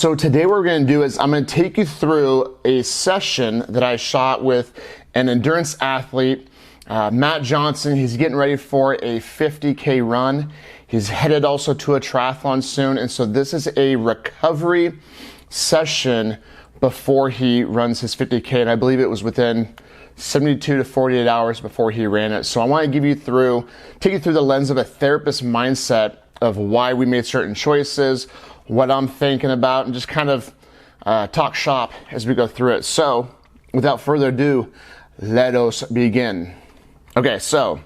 So today what we're going to do is I'm going to take you through a session that I shot with an endurance athlete, Matt Johnson. He's getting ready for a 50K run. He's headed also to a triathlon soon, and so this is a recovery session before he runs his 50K, and I believe it was within 72 to 48 hours before he ran it. So I want to take you through the lens of a therapist mindset of why we made certain choices, what I'm thinking about, and just kind of talk shop as we go through it. So without further ado, let us begin. Okay, so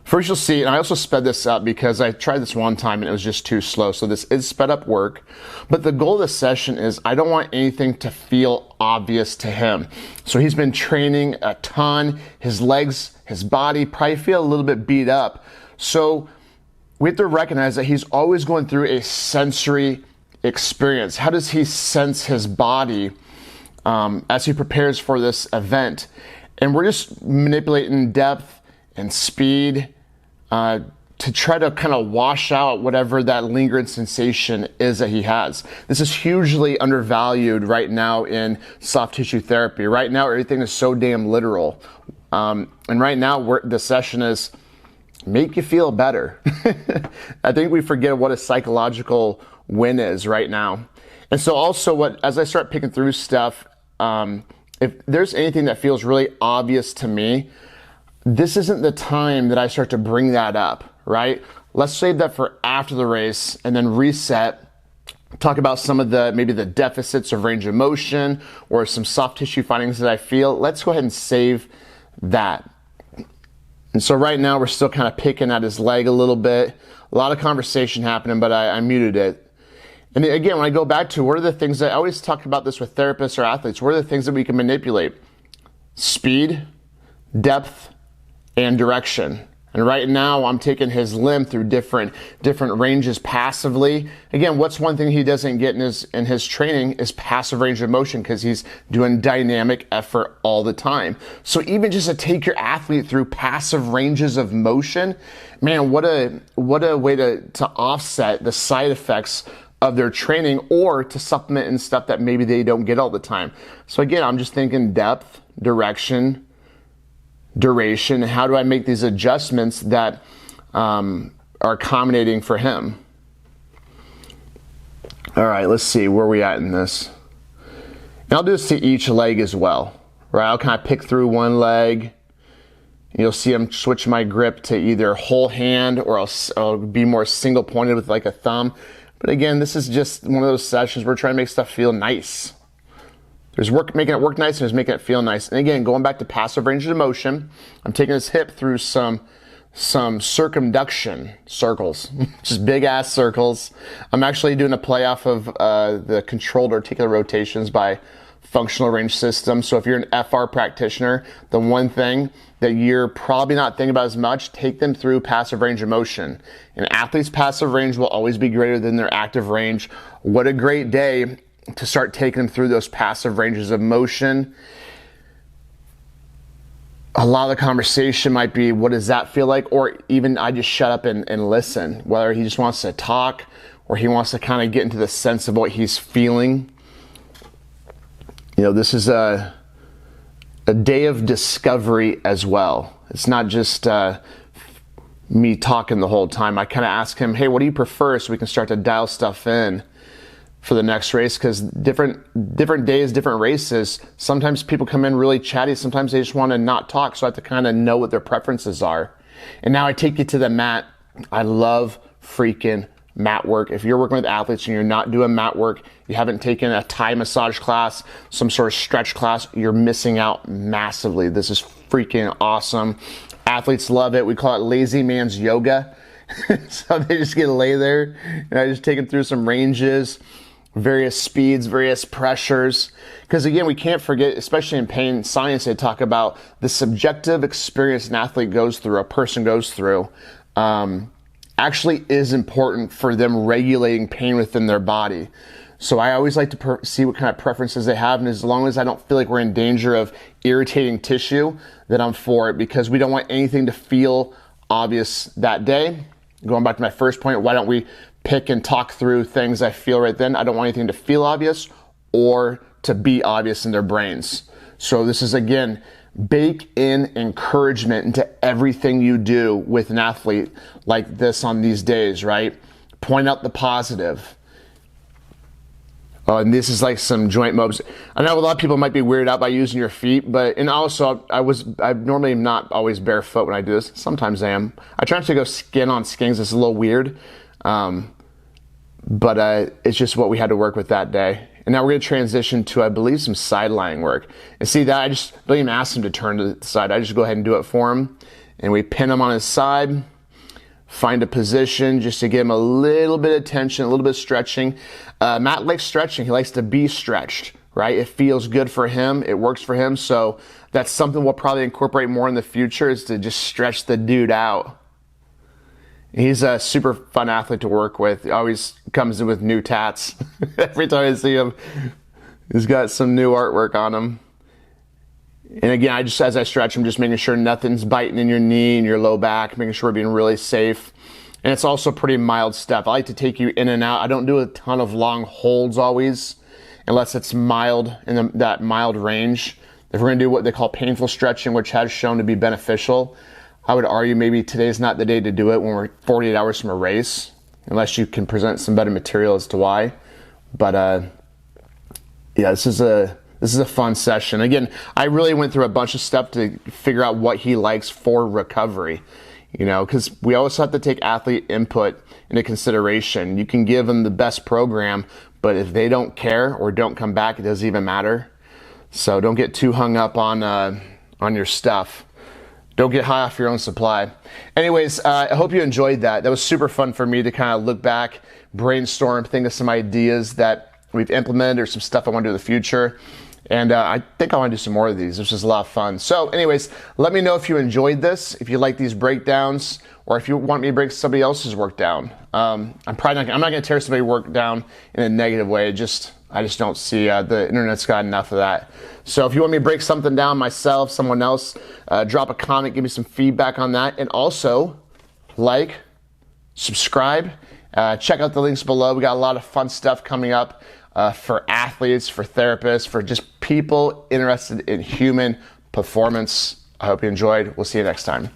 first you'll see, and I also sped this up because I tried this one time and it was just too slow. So this is sped up work, but the goal of this session is I don't want anything to feel obvious to him. So he's been training a ton. His legs, his body probably feel a little bit beat up. So we have to recognize that he's always going through a sensory experience. How does he sense his body as he prepares for this event? And we're just manipulating depth and speed to try to kind of wash out whatever that lingering sensation is that he has. This is hugely undervalued right now in soft tissue therapy. Right now, everything is so damn literal. And right now, the session is make you feel better. I think we forget what a psychological win is right now. And so also as I start picking through stuff, if there's anything that feels really obvious to me, this isn't the time that I start to bring that up, right? Let's save that for after the race and then reset, talk about some of maybe the deficits of range of motion or some soft tissue findings that I feel. Let's go ahead and save that. And so right now we're still kind of picking at his leg a little bit. A lot of conversation happening, but I muted it. And again, when I go back to what are the things that I always talk about this with therapists or athletes, what are the things that we can manipulate? Speed, depth, and direction. And right now I'm taking his limb through different ranges passively. Again, what's one thing he doesn't get in his training is passive range of motion because he's doing dynamic effort all the time. So even just to take your athlete through passive ranges of motion, man, what a way to offset the side effects of their training or to supplement in stuff that maybe they don't get all the time. So again, I'm just thinking depth, direction, duration. How do I make these adjustments that are accommodating for him? All right, let's see where we at in this. And I'll do this to each leg as well, right? I'll kind of pick through one leg. You'll see I'm switch my grip to either whole hand or I'll be more single pointed with like a thumb. But again, this is just one of those sessions where we're trying to make stuff feel nice. There's making it work nice and there's making it feel nice. And again, going back to passive range of motion, I'm taking his hip through some circumduction circles, just big ass circles. I'm actually doing a play off of the controlled articular rotations by functional range system. So if you're an FR practitioner, the one thing that you're probably not thinking about as much, take them through passive range of motion. An athlete's passive range will always be greater than their active range. What a great day to start taking them through those passive ranges of motion. A lot of the conversation might be, what does that feel like? Or even I just shut up and listen, whether he just wants to talk or he wants to kind of get into the sense of what he's feeling. You know, this is a day of discovery as well. It's not just me talking the whole time. I kind of ask him, hey, what do you prefer? So we can start to dial stuff in for the next race, because different days, different races, sometimes people come in really chatty, sometimes they just want to not talk, so I have to kind of know what their preferences are. And now I take you to the mat. I love freaking mat work. If you're working with athletes and you're not doing mat work, you haven't taken a Thai massage class, some sort of stretch class, you're missing out massively. This is freaking awesome. Athletes love it. We call it lazy man's yoga. So they just get to lay there and I just take them through some ranges, various speeds, various pressures. Because again, we can't forget, especially in pain science, they talk about the subjective experience an athlete goes through, a person goes through, actually is important for them regulating pain within their body. So I always like to see what kind of preferences they have, and as long as I don't feel like we're in danger of irritating tissue, then I'm for it, because we don't want anything to feel obvious that day. Going back to my first point, why don't we pick and talk through things I feel right then. I don't want anything to feel obvious or to be obvious in their brains. So this is, again, bake in encouragement into everything you do with an athlete like this on these days, right? Point out the positive. And this is like some joint mobs. I know a lot of people might be weirded out by using your feet, but, and also I normally am not always barefoot when I do this. Sometimes I am. I try not to go skin on skins. It's a little weird. But it's just what we had to work with that day. And now we're going to transition to, I believe, some side-lying work. And see that I just don't even ask him to turn to the side. I just go ahead and do it for him. And we pin him on his side. Find a position just to give him a little bit of tension, a little bit of stretching. Matt likes stretching. He likes to be stretched, right? It feels good for him. It works for him. So that's something we'll probably incorporate more in the future, is to just stretch the dude out. He's a super fun athlete to work with. He always comes in with new tats. Every time I see him, he's got some new artwork on him. And again, as I stretch him, just making sure nothing's biting in your knee and your low back, making sure we're being really safe. And it's also pretty mild stuff. I like to take you in and out. I don't do a ton of long holds always, unless it's mild, in that mild range. If we're gonna do what they call painful stretching, which has shown to be beneficial, I would argue maybe today's not the day to do it when we're 48 hours from a race, unless you can present some better material as to why. But yeah, this is a fun session. Again, I really went through a bunch of stuff to figure out what he likes for recovery, you know, because we always have to take athlete input into consideration. You can give them the best program, but if they don't care or don't come back, it doesn't even matter. So don't get too hung up on your stuff. Don't get high off your own supply. Anyways, I hope you enjoyed that. That was super fun for me to kind of look back, brainstorm, think of some ideas that we've implemented or some stuff I want to do in the future. And I think I want to do some more of these. This was a lot of fun. So anyways, let me know if you enjoyed this, if you like these breakdowns, or if you want me to break somebody else's work down. I'm not going to tear somebody's work down in a negative way. I just don't see the internet's got enough of that. So if you want me to break something down myself, someone else, drop a comment, give me some feedback on that. And also, like, subscribe, check out the links below. We got a lot of fun stuff coming up for athletes, for therapists, for just people interested in human performance. I hope you enjoyed. We'll see you next time.